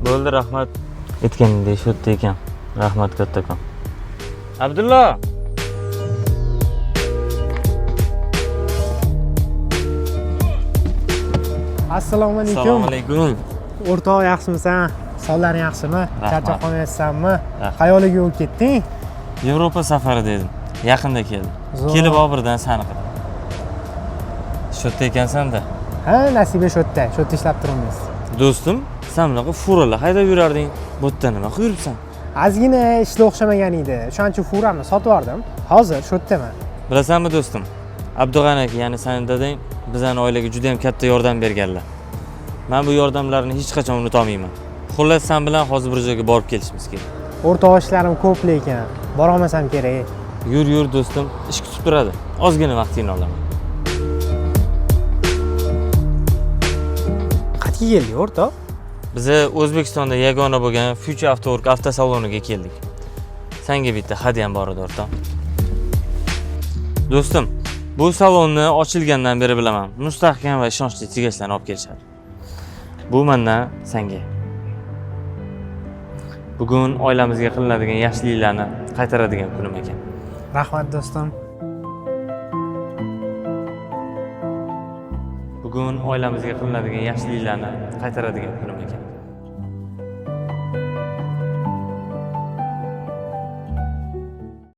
Bo'ldi, rahmat. Aytganingdek shu yerda ekan. Rahmat kattakon. Abdullo. Assalomu alaykum. Assalomu alaykum. O'rtoq, yaxshimisan? Sonlaring yaxshimi? Rahmat. Charchab qolmayapsanmi? Rahmat. Qayerga yo'l ketding? Yevropa safari dedim. Yaqinda keldim. Zo'r. Kelib birdan sani qildim. Shu yerda ekansan-da. Ha, nasiba shu yerda. Shu yerda ishlab turibmiz. Do'stim, sen bunaqa furalar haydab yurarding. Bu yerda nima qilib yuribsan? Ozgina ishda o'xshamagan edi. O'shaning uchun furani sotib yubordim. Hozir shu yerdaman. Bilasanmi do'stim? Abdug'ani aka, ya'ni sening dadang bizning oilaga juda ham katta yordam berganlar. Men bu yordamlarini hech qachon unuta olmayman. Xullas, sen bilan hozir bir joyga borib kelishimiz kerak. O'rtoq, ishlarim ko'p lekin bora olmasam kerak. Yur do'stim, ish kutib turadi. Ozgina vaqtingni olaman. Qayerga keldik, o'rtoq? Biz O'zbekistonda yagona bo'lgan Future Autowork avtosaloniga keldik. Senga bitta hadyam bor edi, o'rtoq. Do'stim, bu salonni ochilgandan beri bilaman. Mustahkam va ishonchli tegishlarni olib kelishadi. Bu mendan senga. Bugun oilamizga qilinadigan yaxshiliklarni qaytaradigan kunim ekan. Rahmat do'stim. Bugun oilamizga qilinadigan yaxshiliklarni qaytaradigan kunim ekan.